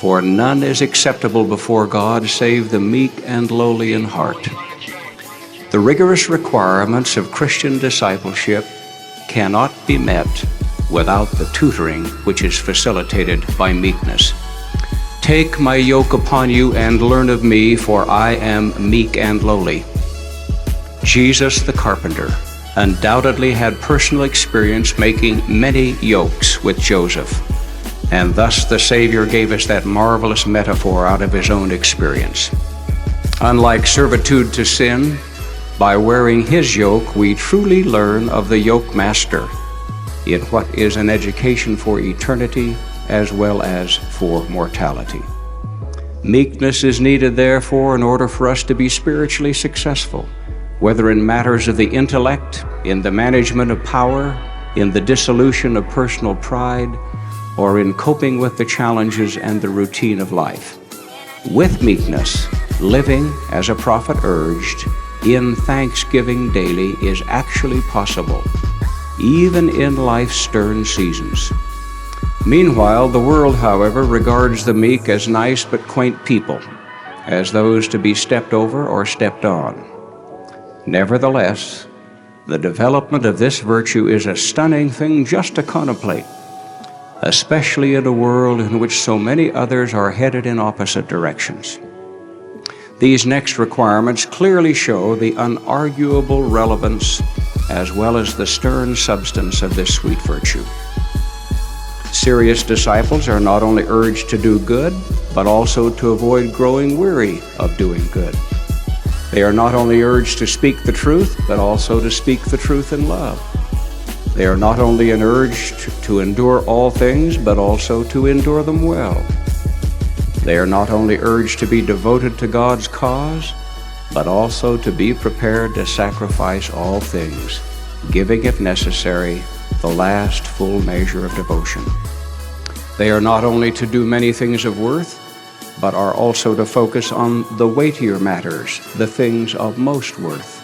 For none is acceptable before God save the meek and lowly in heart. The rigorous requirements of Christian discipleship cannot be met without the tutoring which is facilitated by meekness. Take my yoke upon you and learn of me, for I am meek and lowly. Jesus the carpenter undoubtedly had personal experience making many yokes with Joseph, and thus the Savior gave us that marvelous metaphor out of his own experience. Unlike servitude to sin, by wearing his yoke, we truly learn of the yoke master in what is an education for eternity as well as for mortality. Meekness is needed, therefore, in order for us to be spiritually successful, whether in matters of the intellect, in the management of power, in the dissolution of personal pride, or in coping with the challenges and the routine of life. With meekness, living, as a prophet urged, in thanksgiving daily is actually possible, even in life's stern seasons. Meanwhile, the world, however, regards the meek as nice but quaint people, as those to be stepped over or stepped on. Nevertheless, the development of this virtue is a stunning thing just to contemplate, especially in a world in which so many others are headed in opposite directions. These next requirements clearly show the unarguable relevance as well as the stern substance of this sweet virtue. Serious disciples are not only urged to do good, but also to avoid growing weary of doing good. They are not only urged to speak the truth, but also to speak the truth in love. They are not only urged to endure all things, but also to endure them well. They are not only urged to be devoted to God's cause, but also to be prepared to sacrifice all things, giving, if necessary, the last full measure of devotion. They are not only to do many things of worth, but are also to focus on the weightier matters, the things of most worth.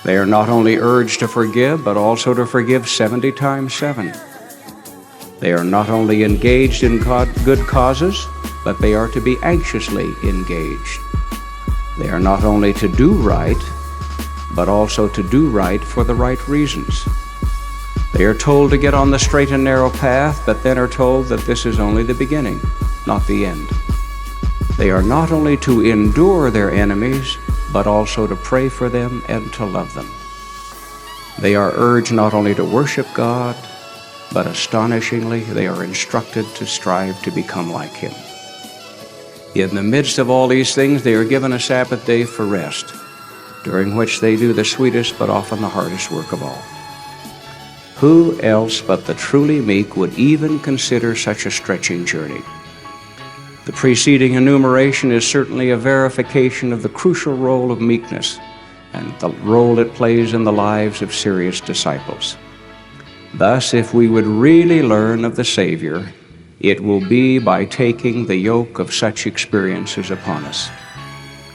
They are not only urged to forgive, but also to forgive 70 times 7. They are not only engaged in good causes, but they are to be anxiously engaged. They are not only to do right, but also to do right for the right reasons. They are told to get on the straight and narrow path, but then are told that this is only the beginning, not the end. They are not only to endure their enemies, but also to pray for them and to love them. They are urged not only to worship God, but astonishingly, they are instructed to strive to become like Him. In the midst of all these things, they are given a Sabbath day for rest, during which they do the sweetest but often the hardest work of all. Who else but the truly meek would even consider such a stretching journey? The preceding enumeration is certainly a verification of the crucial role of meekness and the role it plays in the lives of serious disciples. Thus, if we would really learn of the Savior, it will be by taking the yoke of such experiences upon us.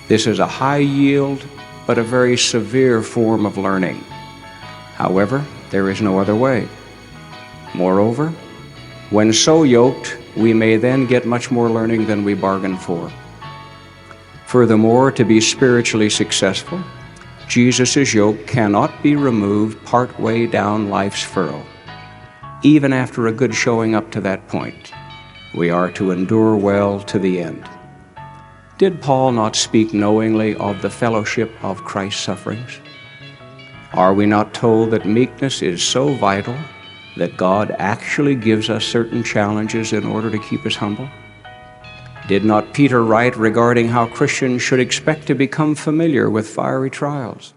This is a high yield, but a very severe form of learning. However, there is no other way. Moreover, when so yoked, we may then get much more learning than we bargained for. Furthermore, to be spiritually successful, Jesus' yoke cannot be removed partway down life's furrow. Even after a good showing up to that point, we are to endure well to the end. Did Paul not speak knowingly of the fellowship of Christ's sufferings? Are we not told that meekness is so vital that God actually gives us certain challenges in order to keep us humble? Did not Peter write regarding how Christians should expect to become familiar with fiery trials?